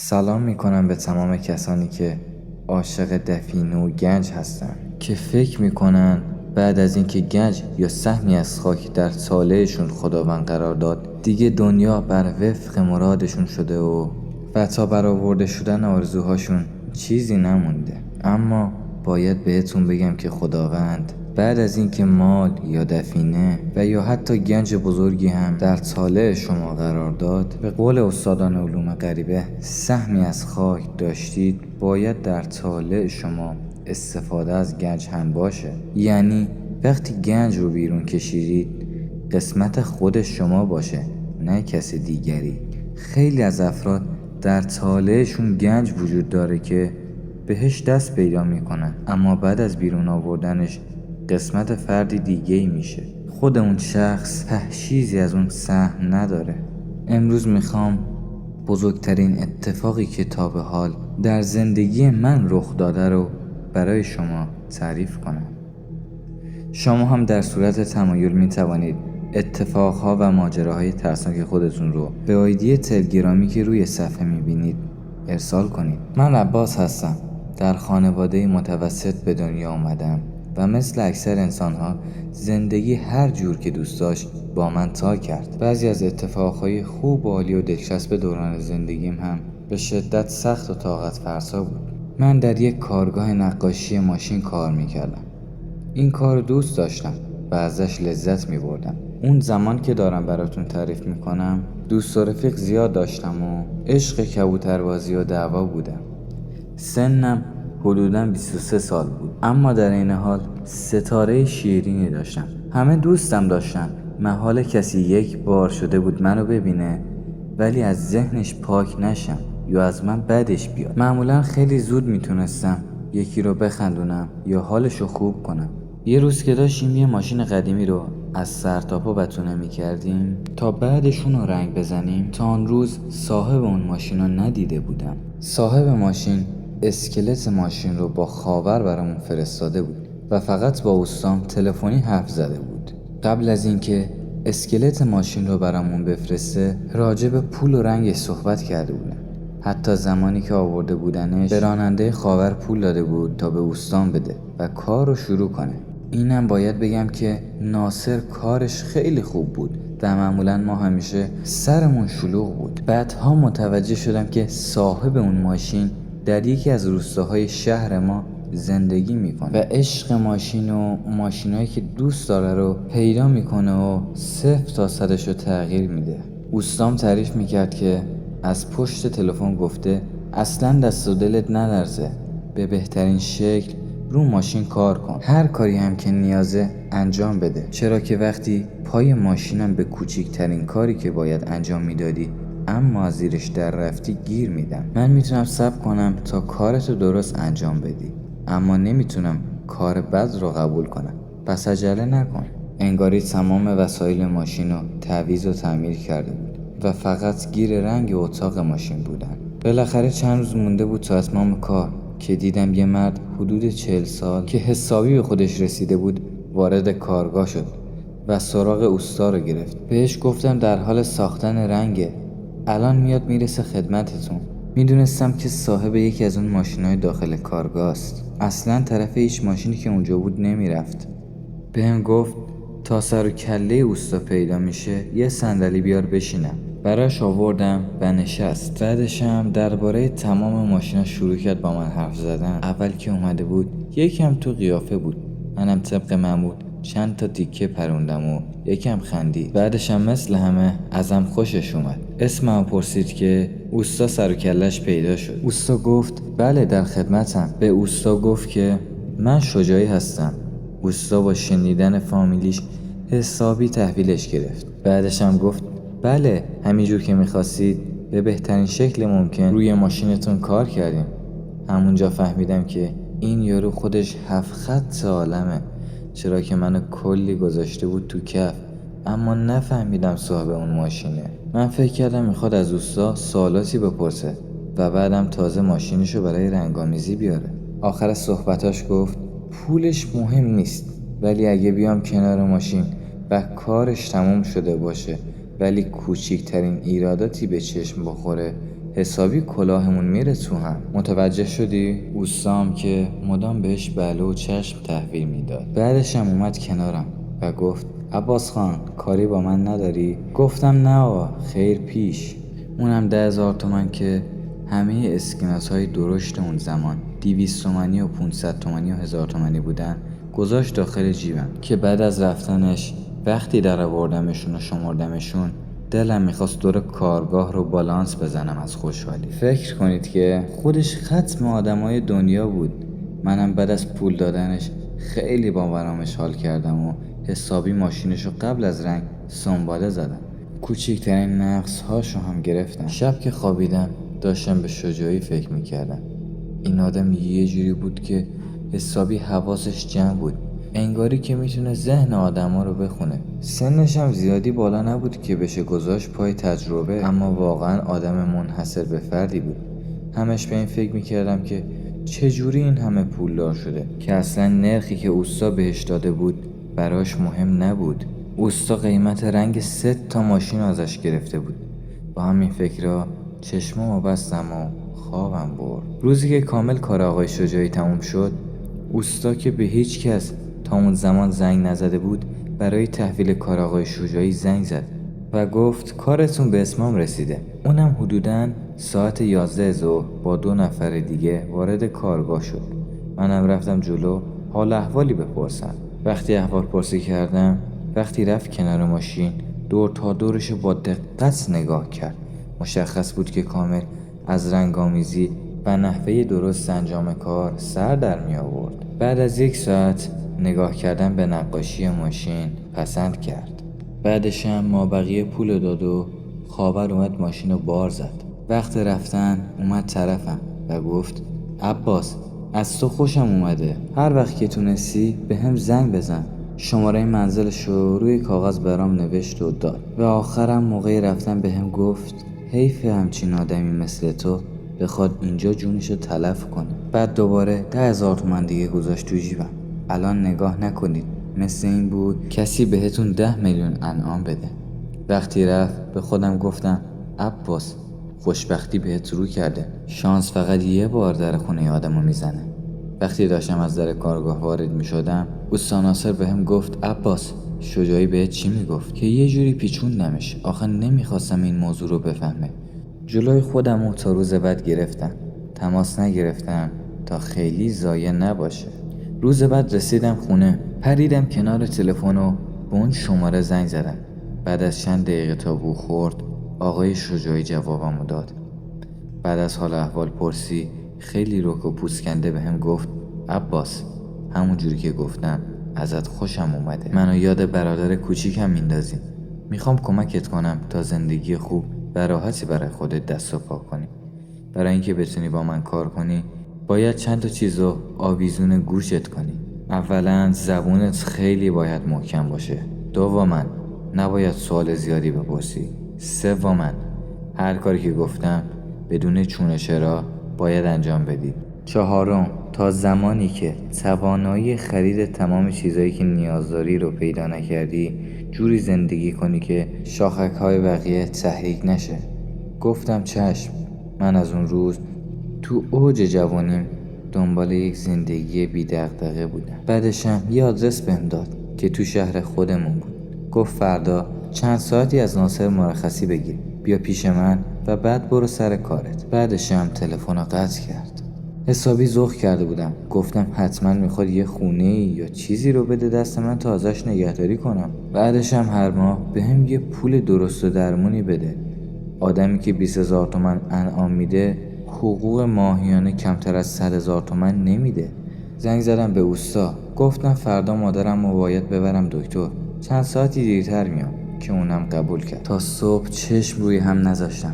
سلام میکنم به تمام کسانی که عاشق دفینه و گنج هستن، که فکر میکنن بعد از اینکه گنج یا سهمی از خاک در طالعشون خداوند قرار داد دیگه دنیا بر وفق مرادشون شده و تا برآورده شدن آرزوهاشون چیزی نمونده. اما باید بهتون بگم که خداوند بعد از اینکه مال یا دفینه و یا حتی گنج بزرگی هم در طالع شما قرار داد، به قول استادان علوم غریبه سهمی از خاک داشتید، باید در طالع شما استفاده از گنج هم باشه. یعنی وقتی گنج رو بیرون کشیدید قسمت خود شما باشه، نه کسی دیگری. خیلی از افراد در طالعشون گنج وجود داره که بهش دست پیدا میکنن، اما بعد از بیرون آوردنش قسمت فردی دیگه میشه. خود اون شخص چیزی از اون سهم نداره. امروز میخوام بزرگترین اتفاقی که تا به حال در زندگی من رخ داده رو برای شما تعریف کنم. شما هم در صورت تمایل میتوانید اتفاقها و ماجراهای ترسناک خودتون رو به آیدی تلگرامی که روی صفحه میبینید ارسال کنید. من عباس هستم. در خانواده متوسط به دنیا آمدم و مثل اکثر انسانها زندگی هر جور که دوست داشت با من تا کرد. بعضی از اتفاقهای خوب و عالی و دلچسب دوران زندگیم هم به شدت سخت و طاقت فرسا بود. من در یک کارگاه نقاشی ماشین کار میکردم. این کار دوست داشتم و ازش لذت میبردم. اون زمان که دارم براتون تعریف میکنم دوست و رفیق زیاد داشتم و عشق کبوتربازی و دعوا بودم. سنم حدوداً 23 سال بود، اما در این حال ستاره شیرینی داشتم. همه دوستم داشتن. محال کسی یک بار شده بود منو ببینه ولی از ذهنش پاک نشم یا از من بدش بیاد. معمولاً خیلی زود میتونستم یکی رو بخندونم یا حالشو خوب کنم. یه روز که داشتیم یه ماشین قدیمی رو از سر تا پا بتونه میکردیم تا بعدشون رو رنگ بزنیم، تا آن روز صاحب اون ماشین رو ندیده بودم. صاحب ماشین اسکلت ماشین رو با خاور برامون فرستاده بود و فقط با استام تلفنی حرف زده بود. قبل از اینکه اسکلت ماشین رو برامون بفرسته راجع به پول و رنگش صحبت کرده بودن. حتی زمانی که آورده بودنش به راننده خاور پول داده بود تا به استام بده و کار رو شروع کنه. اینم باید بگم که ناصر کارش خیلی خوب بود و معمولا ما همیشه سرمون شلوغ بود. بعدها متوجه شدم که صاحب اون ماشین در یکی از روستاهای شهر ما زندگی میکنه و عشق ماشین و ماشینایی که دوست داره رو پیدا میکنه و 0 تا 100 رو تغییر میده. استام تعریف میکرد که از پشت تلفن گفته اصلا دست و دلت نلرزه، به بهترین شکل رو ماشین کار کن، هر کاری هم که نیازه انجام بده، چرا که وقتی پای ماشینم به کوچکترین کاری که باید انجام میدادی اما از زیرش در رفتی گیر میدم. من میتونم صبر کنم تا کارتو درست انجام بدی، اما نمیتونم کار بد رو قبول کنم، پس عجله نکن. انگاری تمام وسایل ماشین رو تعویض و تعمیر کرده بود و فقط گیر رنگ اتاق ماشین بودن. بالاخره چند روز مونده بود تا اتمام کار که دیدم یه مرد حدود 40 سال که حسابی به خودش رسیده بود وارد کارگاه شد و سراغ اوستا رو گرفت. بهش گفتم در حال ساختن رنگه، الان میاد میرسه خدمتتون. میدونستم که صاحب یکی از اون ماشینای داخل کارگاه است. اصلا طرف هیچ ماشینی که اونجا بود نمیرفت. بهم گفت تا سر و کله اوستا پیدا میشه یه صندلی بیار بشینم. براش آوردم و نشست. بعدش هم درباره تمام ماشینا شروع کرد با من حرف زدن. اول که اومده بود یکم تو قیافه بود. منم طبق معمول چند تا تیکه پروندم و یکم خندید. بعدش هم مثل همه ازم خوشش اومد. اسمم پرسید که اوستا سر و کلش پیدا شد. اوستا گفت بله در خدمتم. به اوستا گفت که من شجاعی هستم. اوستا با شنیدن فامیلیش حسابی تحویلش گرفت. بعدش هم گفت بله همینجور که میخواستید به بهترین شکل ممکن روی ماشینتون کار کردیم. همونجا فهمیدم که این یارو خودش 7 خط عالمه، چرا که منو کلی گذاشته بود تو کف، اما نفهمیدم صاحب اون ماشینه. من فکر کردم میخواد از اوستا سوالاتی بپرسه و بعدم تازه ماشینشو برای رنگامیزی بیاره. آخر صحبتاش گفت پولش مهم نیست، ولی اگه بیام کنار ماشین و کارش تموم شده باشه ولی کوچکترین ایراداتی به چشم بخوره حسابی کلاهمون میره تو هم. متوجه شدی؟ اوستام که مدام بهش بله و چشم تحویل میداد. بعدش هم اومد کنارم و گفت عباس خان کاری با من نداری؟ گفتم نه آقا، خیر پیش. اونم 10,000 تومن که همه اسکناس های درشت اون زمان 200 تومنی و 500 تومنی و 1000 تومنی بودن گذاشت داخل جیبم که بعد از رفتنش وقتی در آوردمشون و شمردمشون دلم میخواست دور کارگاه رو بالانس بزنم از خوشحالی. فکر کنید که خودش ختم آدمای دنیا بود. منم بعد از پول دادنش خیلی با برامش حال کردم و حسابی ماشینشو قبل از رنگ سنباله زدم. کوچیکترین نقص هاشو هم گرفتم. شب که خوابیدم داشتم به شجاعی فکر میکردم. این آدم یه جوری بود که حسابی حواسش جمع بود، انگاری که میتونه ذهن آدما رو بخونه. سنش هم زیادی بالا نبود که بشه گذاشت پای تجربه، اما واقعا آدم منحصر به فردی بود. همش به این فکر میکردم که چجوری این همه پولدار شده که اصلا نرخی که اوستا بهش داده بود براش مهم نبود. اوستا قیمت رنگ 3 تا ماشین ازش گرفته بود. با همین فکرها چشمامو بستم و خوابم برد. روزی که کامل کار آقای شجاعی تموم شد، اوستا که به هیچ کس تا اون زمان زنگ نزده بود برای تحویل کار آقای شجاعی زنگ زد و گفت کارتون به اتمام رسیده. اونم حدوداً ساعت 11 ظهر با 2 نفر دیگه وارد کارگاه شد. منم رفتم جلو حال احوالی بپرسم. وقتی احوال پرسی کردم، وقتی رفت کنار ماشین دور تا دورش با دقت نگاه کرد. مشخص بود که کامل از رنگامیزی و نحوه درست انجام کار سر در می آورد. بعد از 1 ساعت نگاه کردن به نقاشی ماشین پسند کرد. بعدش هم ما بقیه پول داد و خاور اومد ماشین رو بار زد. وقت رفتن اومد طرفم و گفت عباس از تو خوشم اومده، هر وقت که تونستی به هم زنگ بزن. شماره منزلش رو روی کاغذ برام نوشت و داد و آخرم موقع رفتن به هم گفت حیف همچین آدمی مثل تو بخواد اینجا جونشو تلف کنه. بعد دوباره 10,000 تومن دیگه گذاشت تو جیبم. الان نگاه نکنید مثل این بود کسی بهتون 10 میلیون انعام بده. وقتی رفت به خودم گفتم عباس خوشبختی بهت رو کرده، شانس فقط یه بار در خونه آدمو میزنه. وقتی داشتم از در کارگاه وارد میشدم اوستا ناصر بهم گفت عباس شجاعی بهت چی میگفت؟ که یه جوری پیچوندمش، آخه نمیخواستم این موضوع رو بفهمه. جلوی خودمو تا روز بعد گرفتم، تماس نگرفتم تا خیلی ضایع نباشه. روز بعد رسیدم خونه، پریدم کنار تلفن و به اون شماره زنگ زدم. بعد از چند دقیقه تا بو خورد آقای شجاعی جوابمو داد. بعد از حال احوال پرسی خیلی رک و پوسکنده به هم گفت عباس همون جوری که گفتم ازت خوشم اومده، منو یاد برادر کوچیکم میندازی. میخوام کمکت کنم تا زندگی خوب و راحتی برای خودت دست و پا کنی. برای اینکه بتونی با من کار کنی باید چند تا چیزو آویزون گوشت کنی. اولا زبونت خیلی باید محکم باشه. دوما نباید سوال زیادی بپرسی. سوما هر کاری که گفتم بدون چون چرا باید انجام بدی. چهارم تا زمانی که توانایی خرید تمام چیزایی که نیاز داری رو پیدا نکردی جوری زندگی کنی که شاخک‌های بقیه تحریک نشه. گفتم چشم. من از اون روز تو اوج جوانیم دنبال یک زندگی بی دغدغه بودم. بعدشم یه آدرس بهم داد که تو شهر خودمون بود. گفت فردا چند ساعتی از ناصر مرخصی بگیر، بیا پیش من و بعد برو سر کارت. بعدشم تلفن رو قطع کرد. حسابی ذوق کرده بودم. گفتم حتما میخواد یه خونه یا چیزی رو بده دست من تا ازش نگهداری کنم. بعدشم هر ماه بهم یه پول درست و درمونی بده. آدمی که 20,000 تومن انعام میده حقوق ماهیانه کمتر از 100,000 تومن نمیده. زنگ زدم به اوستا، گفتم فردا مادرم رو باید ببرم دکتر، چند ساعتی دیرتر میام، که اونم قبول کرد. تا صبح چشم روی هم نذاشتم.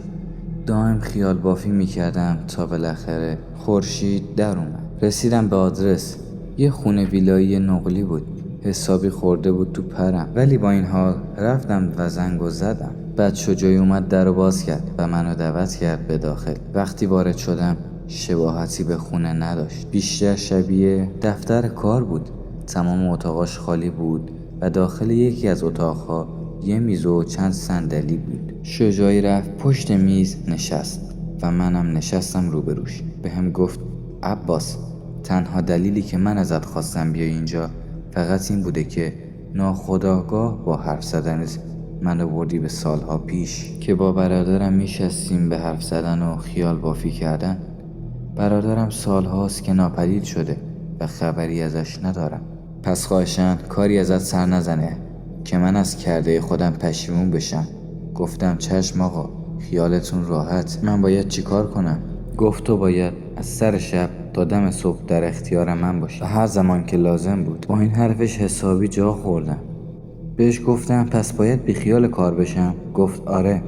دائم خیال بافی میکردم تا بالاخره خورشید در اومد. رسیدم به آدرس. یه خونه ویلایی نقلی بود. حسابی خورده بود تو پرم، ولی با این حال رفتم و زنگو زدم. بعد شجاعی اومد درو باز کرد و منو دعوت کرد به داخل. وقتی وارد شدم شباهتی به خونه نداشت، بیشتر شبیه دفتر کار بود. تمام اتاقاش خالی بود و داخل یکی از اتاقها یه میز و چند صندلی بود. شجاعی رفت پشت میز نشست. و منم نشستم روبروش. بهم گفت عباس، تنها دلیلی که من ازت خواستم بیای اینجا فقط این بوده که ناخودآگاه با حرف زدنت من آوردی به سالها پیش که با برادرم میشستیم به حرف زدن و خیال بافی کردن. برادرم سالهاست که ناپدید شده و خبری ازش ندارم. پس خواهشاً کاری ازت سر نزنه که من از کرده خودم پشیمون بشم. گفتم چشم آقا، خیالتون راحت. من باید چیکار کنم؟ گفت تو باید از سر شب تا دم صبح در اختیار من باشی و هر زمان که لازم بود. با این حرفش حسابی جا خوردم. بهش گفتم پس باید بیخیال کار بشم؟ گفت آره.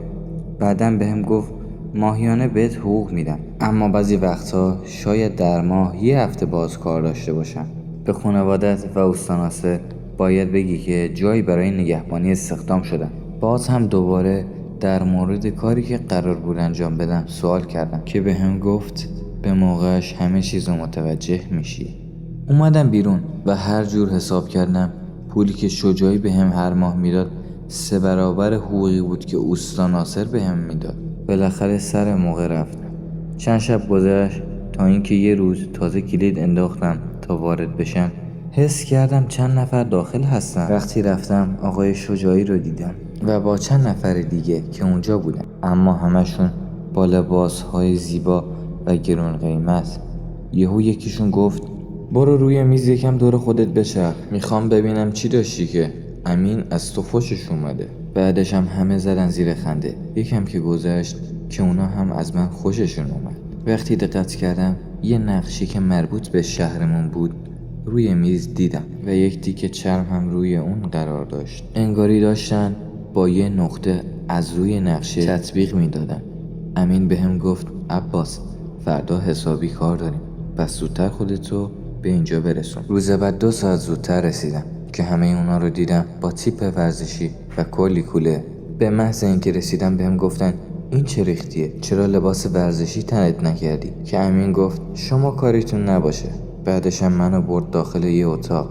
بعدم بهم گفت ماهیانه بهت حقوق میدم، اما بعضی وقتها شاید در ماه یه هفته باز کار داشته باشم. به خانوادت و استاد ناصر باید بگی که جایی برای نگهبانی استخدام شدم. باز هم دوباره در مورد کاری که قرار بود انجام بدم سوال کردم که بهم گفت به موقعش همه چیزو متوجه میشی. اومدم بیرون و هر جور حساب کردم پولی که شجاعی بهم هر ماه میداد 3 برابر حقوقی بود که اوستا ناصر بهم میداد. بالاخره سر موقع رفتم. چند شب گذشت تا اینکه یه روز تازه کلید انداختم تا وارد بشم. حس کردم چند نفر داخل هستن. وقتی رفتم آقای شجاعی رو دیدم و با چند نفر دیگه که اونجا بودن، اما همشون با لباسهای زیبا و گرون قیمت. یهو یکیشون گفت برو روی میز یکم دور خودت بچرخ، میخوام ببینم چی داشتی که امین از تو خوشش اومده. بعدش هم همه زدن زیر خنده. یکم که گذشت که اونا هم از من خوششون اومد. وقتی دقت کردم یه نقشی که مربوط به شهرمون بود روی میز دیدم و یک تیکه چرم هم روی اون قرار داشت. انگاری داشتن با یه نقطه از روی نقشه تطبیق میدادن. امین بهم گفت عباس، فردا حسابی کار داریم، پس زودتر خودتو به اینجا برسون. روز بعد 2 ساعت زودتر رسیدم که همه اونا رو دیدم با تیپ ورزشی و کلی کوله. به محض اینکه رسیدم بهم گفتن این چه ریختیه؟ چرا لباس ورزشی تنت نکردی؟ که امین گفت شما کاریتون نباشه. بعدش هم منو برد داخل یه اتاق.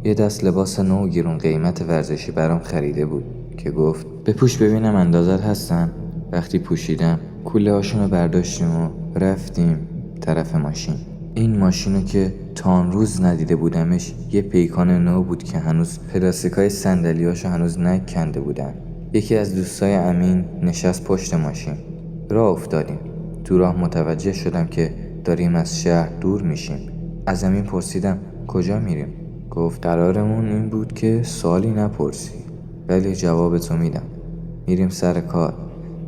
یه دست لباس نو گرون قیمت ورزشی برام خریده بود که گفت بپوش ببینم اندازت هستن. وقتی پوشیدم کوله هاشونو برداشتیم و رفتیم طرف ماشین. این ماشینو که تا آن روز ندیده بودمش یه پیکان نو بود که هنوز پلاستیکای صندلیاشو هنوز نکنده بودن. یکی از دوستای امین نشست پشت ماشین. راه افتادیم. تو راه متوجه شدم که داریم از شهر دور میشیم. از امین پرسیدم کجا میریم؟ گفت قرارمون این بود که سوالی نپرسی، ولی جوابتو میدم. میریم سر کار.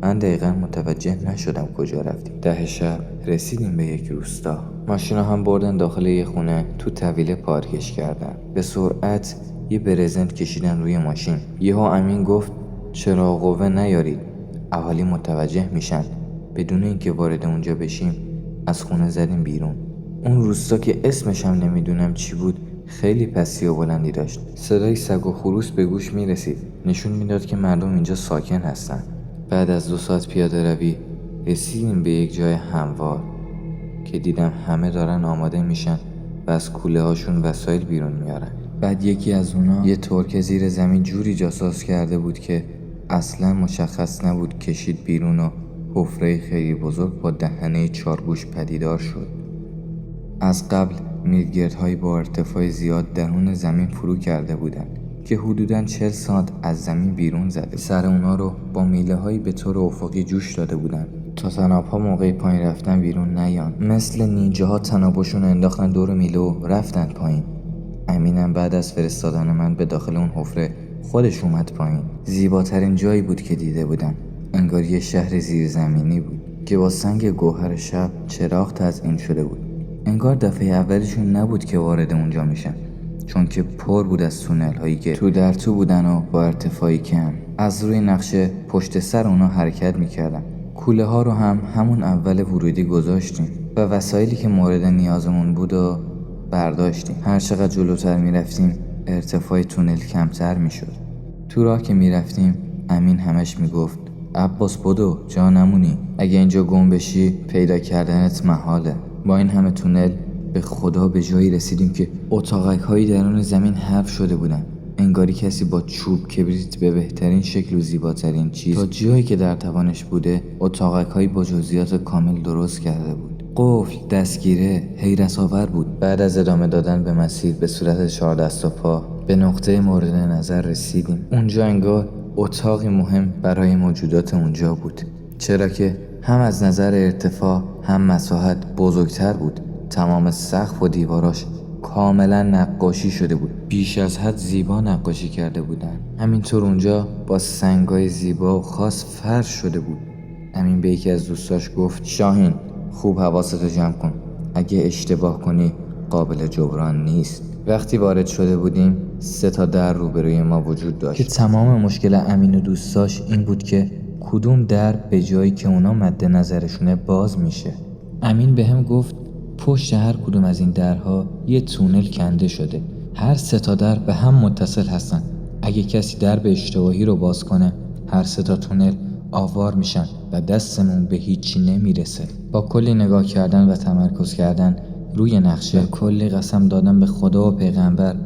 من دقیقا متوجه نشدم کجا رفتیم. 10 شب رسیدیم به یک روستا. ماشینا هم بردن داخل یه خونه تو طویله پارکش کردن. به سرعت یه برزنت کشیدن روی ماشین. یهو امین گفت چراغ قوه نیارید، اهالی متوجه میشن. بدون اینکه وارد اونجا بشیم از خونه زدیم بیرون. اون روستا که اسمش هم نمیدونم چی بود خیلی پستی و بلندی داشت. صدای سگ و خروس به گوش میرسید. نشون میداد که مردم اینجا ساکن هستن. بعد از 2 ساعت پیاده روی رسیدیم به یک جای هموار که دیدم همه دارن آماده میشن و از کوله هاشون وسایل بیرون میارن. بعد یکی از اونا یه ترک زیر زمین جوری جاساز کرده بود که اصلا مشخص نبود کشید بیرون و حفره خیلی بزرگ با دهنه 4 گوش پدیدار شد. از قبل میلگردهایی با ارتفاع زیاد درون زمین فرو کرده بودن که حدوداً 40 سانت از زمین بیرون زده. سر اونا رو با میله هایی به طور افقی جوش داده بودن تا تنابها موقع پایین رفتن بیرون نیان. مثل نینجاها تنابشون انداختن دور میله و رفتن پایین. امینم بعد از فرستادن من به داخل اون حفره خودش اومد پایین. زیباترین جایی بود که دیده بودم. انگار یه شهر زیرزمینی بود که با سنگ گوهر شب چراغ تزیین شده بود. انگار دفعه اولشون نبود که وارد اونجا میشن، چون که پر بود از تونل هایی که تو در تو بودن و با ارتفاعی کم. از روی نقشه پشت سر اونا حرکت میکردن. کوله ها رو هم همون اول ورودی گذاشتیم و وسایلی که مورد نیازمون بود و برداشتیم. هر چقدر جلوتر میرفتیم ارتفاع تونل کمتر میشد. تو راه که میرفتیم امین همش میگفت عباس بدو جا نمونی، اگه اینجا گم بشی پیدا کردنت محاله. با این همه تونل به خدا به جایی رسیدیم که اتاقک هایی درون زمین حفر شده بودن. انگاری کسی با چوب کبریت به بهترین شکل و زیباترین چیز تا جایی که در توانش بوده اتاقک‌هایی با جزئیات کامل درست کرده بود. قفل، دستگیره، حیرت آور بود. بعد از ادامه دادن به مسیر به صورت 4 دست و پا به نقطه مورد نظر رسیدیم. اونجا انگار اتاقی مهم برای موجودات اونجا بود، چرا که هم از نظر ارتفاع هم مساحت بزرگتر بود. تمام سقف و دیواراش کاملا نقاشی شده بود، بیش از حد زیبا نقاشی کرده بودن. همینطور اونجا با سنگای زیبا و خاص فرش شده بود. امین به یکی از دوستاش گفت شاهین خوب حواستو جمع کن، اگه اشتباه کنی قابل جبران نیست. وقتی وارد شده بودیم 3 تا در روبروی ما وجود داشت که تمام مشکل امین و دوستاش این بود که کدوم در به جایی که اونا مد نظرشونه باز میشه. امین به هم گفت پشت هر کدوم از این درها یه تونل کنده شده. هر 3 تا در به هم متصل هستن. اگه کسی در به اشتباهی رو باز کنه هر 3 تا تونل آوار میشن و دستمون به هیچی نمیرسه. با کلی نگاه کردن و تمرکز کردن روی نقشه، کلی قسم دادن به خدا و پیغمبر،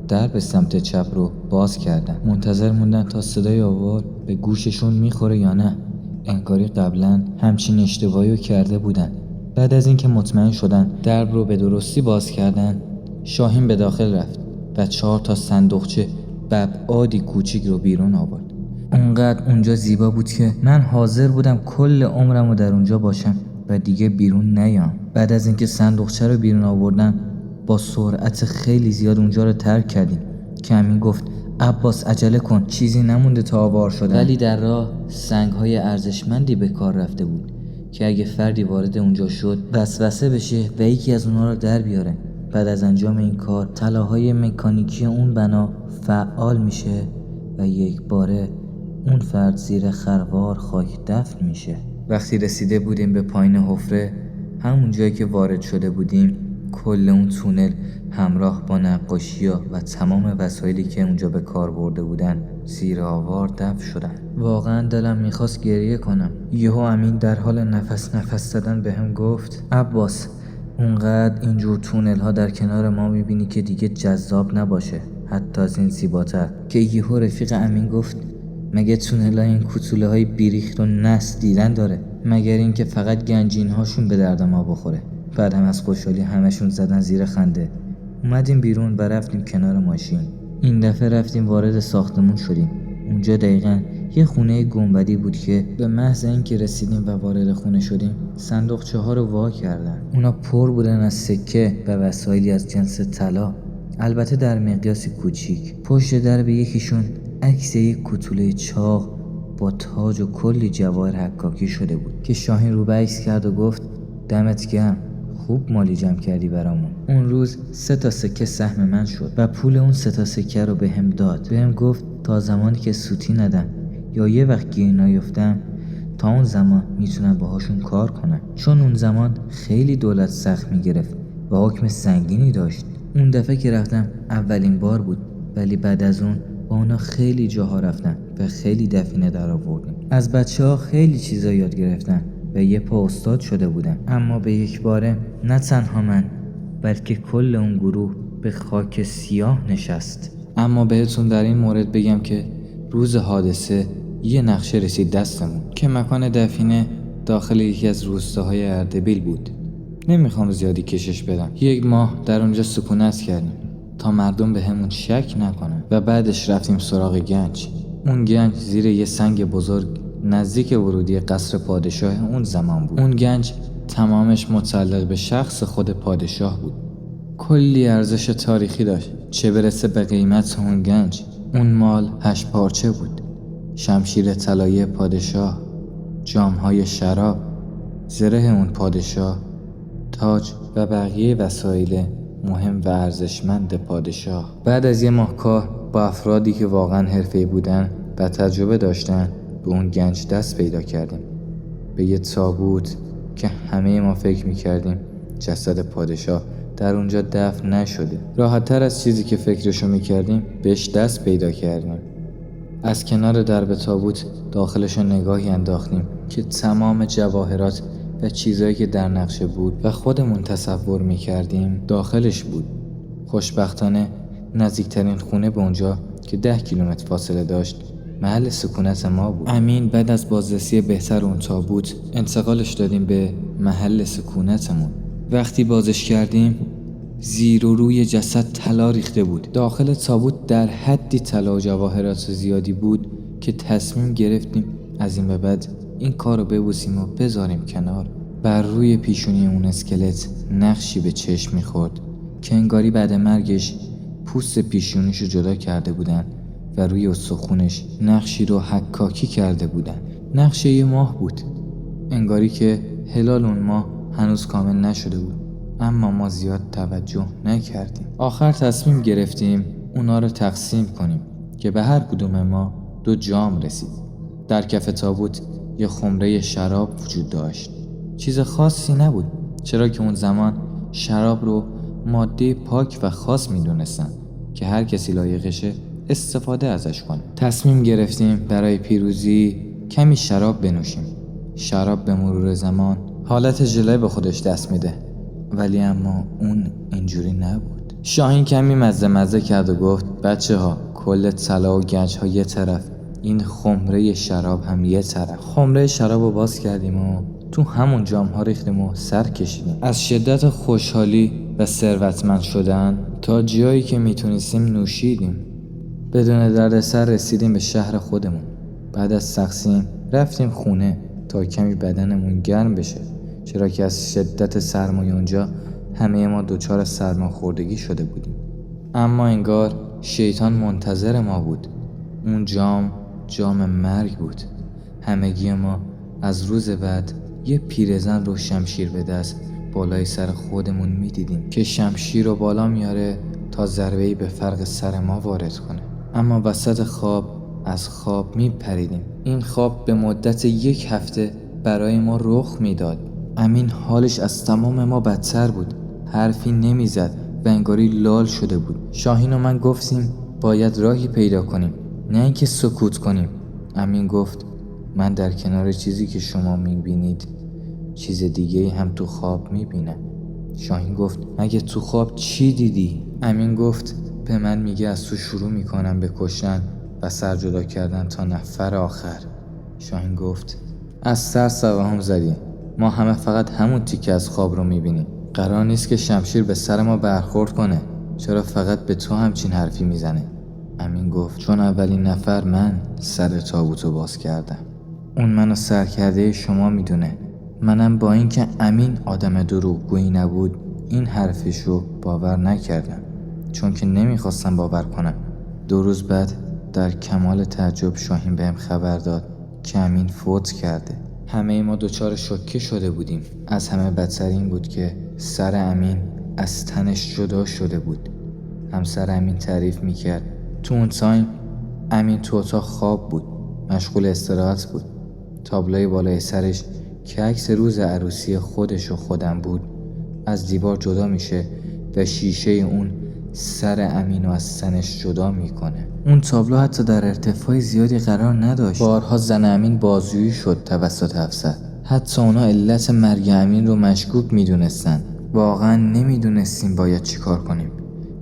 در به سمت چپ رو باز کردن. منتظر موندن تا صدای آوار به گوششون میخوره یا نه. انگاری قبلا همچین اشتباهی رو کرده بودن. بعد از اینکه مطمئن شدن درب رو به درستی باز کردن، شاهین به داخل رفت و 4 تا صندوقچه ببعادی کوچیک رو بیرون آورد. اونقدر اونجا زیبا بود که من حاضر بودم کل عمرم رو در اونجا باشم و دیگه بیرون نیام. بعد از اینکه صندوقچه رو بیرون آوردن با سرعت خیلی زیاد اونجا رو ترک کردیم که امین گفت عباس عجله کن، چیزی نمونده تا آوار شدن. ولی در راه سنگ‌های ارزشمندی به کار رفته بود که اگه فردی وارد اونجا شد وسوسه بشه و یکی از اونها رو در بیاره. بعد از انجام این کار طلاهای مکانیکی اون بنا فعال میشه و یک باره اون فرد زیر خروار خاک دفن میشه. وقتی رسیده بودیم به پایین حفره، همون جایی که وارد شده بودیم، کل اون تونل همراه با نقاشی‌ها و تمام وسایلی که اونجا به کار برده بودن زیر آوار دفن شدن. واقعا دلم میخواست گریه کنم. یهو امین در حال نفس زدن بهم گفت عباس اونقدر اینجور تونل ها در کنار ما میبینی که دیگه جذاب نباشه، حتی از این زیباتر. که یهو رفیق امین گفت مگه تونل ها این کوتوله های بیریخت و نس دیدن داره؟ مگر این که فقط گنجین هاشون به درد ما بخوره؟ بعد هم از خوشحالی همشون زدن زیر خنده. اومدیم بیرون و رفتیم کنار ماشین. این دفعه رفتیم وارد ساختمون شدیم. اونجا دقیقاً یه خونه گنبدی بود که به محض اینکه رسیدیم و وارد خونه شدیم صندوقچه ها رو وا کردن. اونا پر بودن از سکه و وسایلی از جنس طلا، البته در مقیاس کوچیک. پشت در به یکیشون عکس یک کوتوله چاق با تاج و کلی جواهر حکاکی شده بود که شاهین رو به عکس کرد و گفت دمت گرم، خوب مالی جمع کردی برامون. اون روز 3 تا سکه سهم من شد و پول اون 3 تا سکه رو بهم داد. بهم گفت تا زمانی که سوتی ندم یا یه وقت گیر نیفتم تا اون زمان میتونم باهاشون کار کنم، چون اون زمان خیلی دولت سخت میگرفت و حکم سنگینی داشت. اون دفعه که رفتم اولین بار بود، ولی بعد از اون با اونا خیلی جاها رفتم و خیلی دفینه در آوردیم. از بچه‌ها خیلی چیزا یاد گرفتم و یه پا استاد شده بودم. اما به یک باره نه تنها من بلکه کل اون گروه به خاک سیاه نشست. اما بهتون در این مورد بگم که روز حادثه یه نقشه رسید دستمون که مکان دفینه داخل یکی از روستاهای اردبیل بود. نمیخوام زیادی کشش بدم. 1 ماه در اونجا سکونت کردیم تا مردم به همون شک نکنن و بعدش رفتیم سراغ گنج. اون گنج زیر یه سنگ بزرگ نزدیک ورودی قصر پادشاه اون زمان بود. اون گنج تمامش متعلق به شخص خود پادشاه بود. کلی ارزش تاریخی داشت، چه برسه به قیمت اون گنج. اون مال 8 پارچه بود: شمشیر طلایی پادشاه، جامهای شراب، زره اون پادشاه، تاج و بقیه وسایل مهم و ارزشمند پادشاه. بعد از 1 ماه کار با افرادی که واقعا حرفه‌ای بودن و تجربه داشتن به اون گنج دست پیدا کردیم. به یه تابوت که همه ما فکر میکردیم جسد پادشاه در اونجا دفن نشده. راحت تر از چیزی که فکرشو میکردیم بهش دست پیدا کردیم. از کنار درب تابوت داخلشو نگاهی انداختیم که تمام جواهرات و چیزایی که در نقشه بود و خودمون تصور میکردیم داخلش بود. خوشبختانه نزدیکترین خونه به اونجا که 10 کیلومتر فاصله داشت محل سکونت ما بود. امین بعد از بازرسی بهتر اون تابوت انتقالش دادیم به محل سکونتمون. وقتی بازش کردیم زیر و روی جسد طلا ریخته بود. داخل تابوت در حدی طلا و جواهرات زیادی بود که تصمیم گرفتیم از این به بعد این کار رو ببوسیم و بذاریم کنار. بر روی پیشونی اون اسکلت نقشی به چشم میخورد که انگاری بعد مرگش پوست پیشونیشو جدا کرده بودن و روی استخونش نقشی رو حکاکی کرده بودن. نقش یه ماه بود، انگاری که هلال اون ماه هنوز کامل نشده بود، اما ما زیاد توجه نکردیم. آخر تصمیم گرفتیم اونا رو تقسیم کنیم که به هر کدوم ما 2 جام رسید. در کف تابوت یه خمره شراب وجود داشت. چیز خاصی نبود، چرا که اون زمان شراب رو ماده پاک و خاص میدونستن که هر کسی لایقشه استفاده ازش کنه. تصمیم گرفتیم برای پیروزی کمی شراب بنوشیم. شراب به مرور زمان حالت ژله به خودش دست میده، ولی اما اون اینجوری نبود. شاهین کمی مزه کرد و گفت بچه ها، کل طلا و گنج ها یه طرف، این خمره شراب هم یه طرف. خمره شراب رو باز کردیم و تو همون جام ها ریختیم و سر کشیدیم. از شدت خوشحالی و ثروتمند شدن تا جایی که میتونستیم نوشیدیم. بدون دردسر رسیدیم به شهر خودمون. بعد از تقسیم رفتیم خونه تا کمی بدنمون گرم بشه، چرا که از شدت سرمای اونجا همه ما دچار سرماخوردگی شده بودیم. اما انگار شیطان منتظر ما بود. اون جام مرگ بود. همگی ما از روز بعد یه پیرزن رو شمشیر به دست بالای سر خودمون میدیدیم که شمشیر رو بالا میاره تا ضربه‌ای به فرق سر ما وارد کنه. اما وسط خواب از خواب میپریدیم. این خواب به مدت 1 هفته برای ما رخ میداد. امین حالش از تمام ما بدتر بود. حرفی نمیزد و انگاری لال شده بود. شاهین و من گفتیم باید راهی پیدا کنیم، نه اینکه سکوت کنیم. امین گفت من در کنار چیزی که شما میبینید چیز دیگه‌ای هم تو خواب میبینم. شاهین گفت مگه تو خواب چی دیدی؟ امین گفت به من میگه از تو شروع میکنم به کشتن و سر جدا کردن تا نفر آخر. شاهین گفت از سر سوهم زدی، ما همه فقط همون تیکه از خواب رو میبینیم. قرار نیست که شمشیر به سر ما برخورد کنه، چرا فقط به تو همچین حرفی میزنه؟ امین گفت چون اولین نفر من سر تابوتو باز کردم. اون منو سرکرده شما میدونه. منم با اینکه امین آدم دروغگویی نبود این حرفشو باور نکردم، چون که نمیخواستم باور کنم. 2 روز بعد در کمال تعجب شاهین بهم خبر داد که امین فوت کرده. همه ما دچار شوکه شده بودیم. از همه بدتر این بود که سر امین از تنش جدا شده بود. همسر امین تعریف میکرد تو اون تایم امین تو اتاق خواب بود، مشغول استراحت بود. تابلوی بالای سرش که عکس روز عروسی خودش و خودم بود از دیوار جدا میشه و شیشه اون سر امینو از تنش جدا میکنه. اون تابلو حتی در ارتفاع زیادی قرار نداشت. بارها زن امین بازجویی شد توسط افسر. حتی اونا علت مرگ امین رو مشکوک میدونستن. واقعا نمیدونستیم باید چی کار کنیم.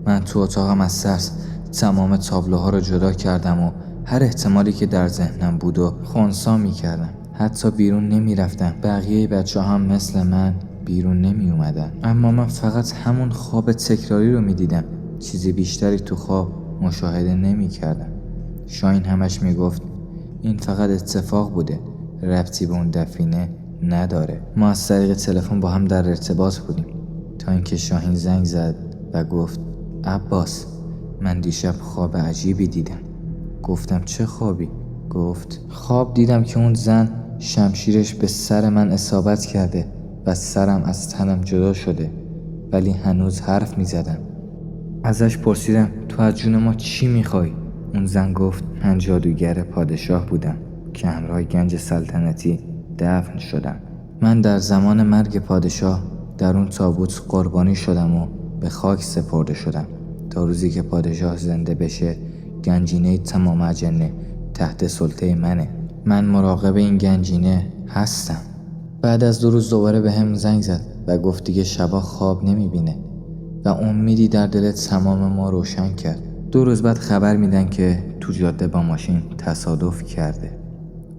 من تو اتاقم از ترس تمام تابلوها رو جدا کردم و هر احتمالی که در ذهنم بود و خنثی میکردم. حتی بیرون نمیرفتم. بقیه بچه هم مثل من بیرون نمی اومدن. اما من فقط همون خواب تکراری رو میدیدم. چیزی بیشتری تو خواب مشاهده نمی کردم. شاهین همش میگفت این فقط اتفاق بوده، ربطی به اون دفینه نداره. ما از طریق تلفن با هم در ارتباط بودیم تا اینکه شاهین زنگ زد و گفت عباس من دیشب خواب عجیبی دیدم. گفتم چه خوابی؟ گفت خواب دیدم که اون زن شمشیرش به سر من اصابت کرده و سرم از تنم جدا شده، ولی هنوز حرف می زدم. ازش پرسیدم تو از جون ما چی میخوای؟ اون زن گفت من جادوگر پادشاه بودم که همراه گنج سلطنتی دفن شدم. من در زمان مرگ پادشاه در اون تابوت قربانی شدم و به خاک سپرده شدم تا روزی که پادشاه زنده بشه گنجینه تمام اجنه تحت سلطه منه. من مراقب این گنجینه هستم. بعد از 2 روز دوباره به هم زنگ زد و گفت دیگه شبا خواب نمیبینه و امیدی در دل تمام ما روشن کرد. 2 روز بعد خبر میدن که تو جاده با ماشین تصادف کرده.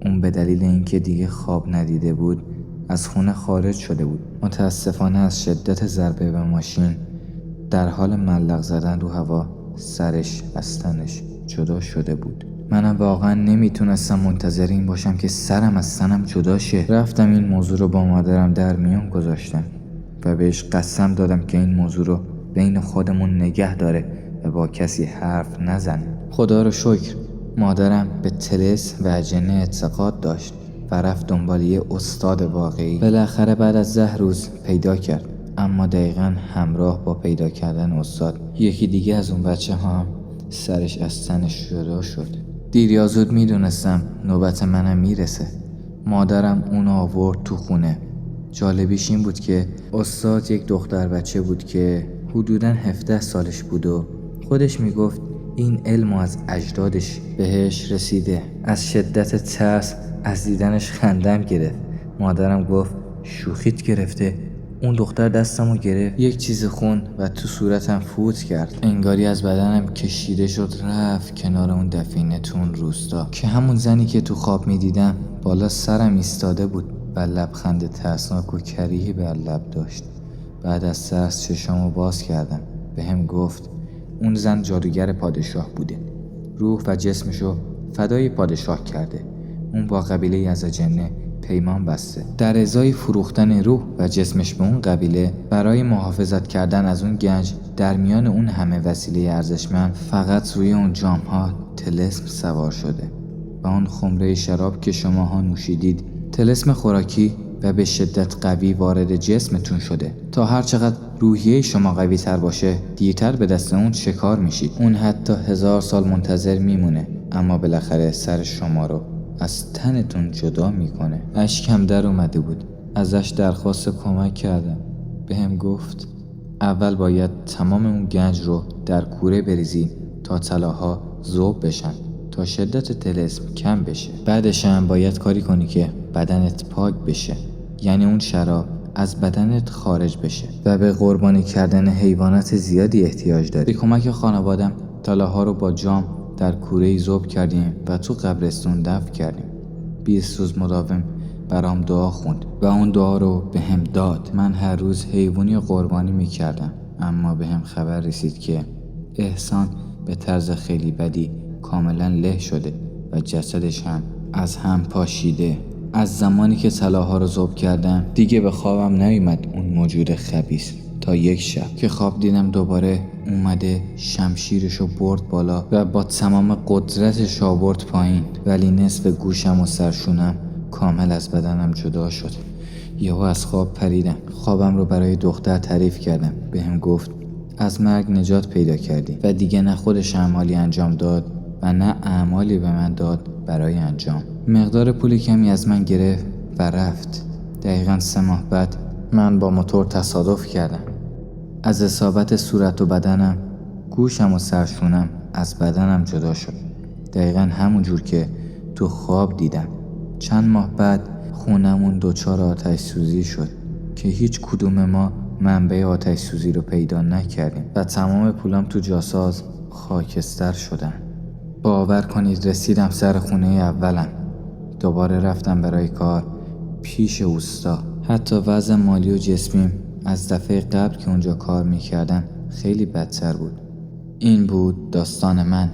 اون به دلیل اینکه دیگه خواب ندیده بود از خونه خارج شده بود. متاسفانه از شدت ضربه به ماشین در حال ملق زدن رو هوا سرش از تنش جدا شده بود. منم واقعا نمیتونستم منتظر این باشم که سرم از تنم جدا شه. رفتم این موضوع رو با مادرم در میون گذاشتم و بهش قسم دادم که این موضوع رو بین خودمون نگه داره و با کسی حرف نزنه. خدا رو شکر مادرم به طلسم و جنه اعتقاد داشت و رفت دنبال یه استاد واقعی. بالاخره بعد از 10 روز پیدا کرد، اما دقیقاً همراه با پیدا کردن استاد یکی دیگه از اون بچه ها هم سرش از تنش جدا شد. دیر یا زود میدونستم نوبت منم میرسه. مادرم اون آورد تو خونه. جالبیش این بود که استاد یک دختر بچه بود که حدوداً 17 سالش بود و خودش میگفت این علم از اجدادش بهش رسیده. از شدت ترس از دیدنش خندم گرفت. مادرم گفت شوخیت گرفته؟ اون دختر دستمو گرفت، یک چیز خون و تو صورتم فوت کرد. انگاری از بدنم کشیده شد رفت کنار اون دفینه تو اون روستا که همون زنی که تو خواب میدیدم بالا سرم ایستاده بود و لبخند ترسناک و کریهی بر لب داشت. بعد از ترس چشامو باز کردم. بهم گفت اون زن جادوگر پادشاه بوده، روح و جسمشو فدای پادشاه کرده. اون با قبیله یزدجنه پیمان بسته. در ازای فروختن روح و جسمش به اون قبیله برای محافظت کردن از اون گنج در میان اون همه وسیله ارزشمند فقط روی اون جام‌ها طلسم سوار شده و اون خمره شراب که شماها نوشیدید طلسم خوراکی و به شدت قوی وارد جسمتون شده تا هر چقدر روحیه شما قوی تر باشه دیرتر به دست اون شکار میشید. اون حتی 1000 سال منتظر میمونه اما بالاخره سر شما رو از تنتون جدا میکنه. اشکم در اومده بود. ازش درخواست کمک کردم. بهم گفت اول باید تمام اون گنج رو در کوره بریزی تا طلاها ذوب بشن تا شدت طلسم کم بشه. بعدش هم باید کاری کنی که بدنت پاک بشه، یعنی اون شراب از بدنت خارج بشه و به قربانی کردن حیوانات زیادی احتیاج داری. به کمک خانوادم طلاها رو با جام در کوره‌ای ذوب کردیم و تو قبرستون دفن کردیم. 20 روز مداوم برام دعا خوند و اون دعا رو بهم داد. من هر روز حیوانی قربانی میکردم اما بهم خبر رسید که احسان به طرز خیلی بدی کاملا له شده و جسدش هم از هم پاشیده. از زمانی که طلاها رو ذوب کردم دیگه به خوابم نیومد اون موجود خبیث تا یک شب که خواب دیدم دوباره اومده شمشیرشو برد بالا و با تمام قدرتش آورد پایین، ولی نصف گوشم و سرشونم کامل از بدنم جدا شد. یهو از خواب پریدم. خوابم رو برای دختر تعریف کردم. بهم گفت از مرگ نجات پیدا کردی و دیگه نه خودش اعمالی انجام داد و نه اعمالی به من داد برای انجام. مقدار پول کمی از من گرفت و رفت. دقیقاً 3 ماه بعد من با موتور تصادف کردم. از اصابت صورت و بدنم گوشم و سرشونم از بدنم جدا شد. دقیقاً همون جور که تو خواب دیدم. چند ماه بعد خونمون دچار آتش سوزی شد که هیچ کدوم ما منبع آتش سوزی رو پیدا نکردیم و تمام پولم تو جاساز خاکستر شدن. باور کنید رسیدم سر خونه اولم. دوباره رفتم برای کار پیش اوستا. حتی وضع مالی و جسمیم از دفعه قبل که اونجا کار میکردم خیلی بدتر بود. این بود داستان من.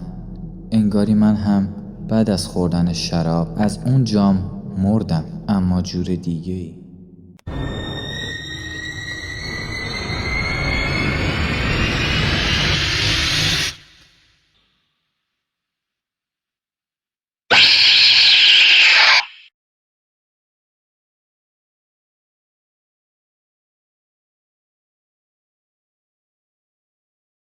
انگاری من هم بعد از خوردن شراب از اون جام مردم، اما جور دیگه‌ای.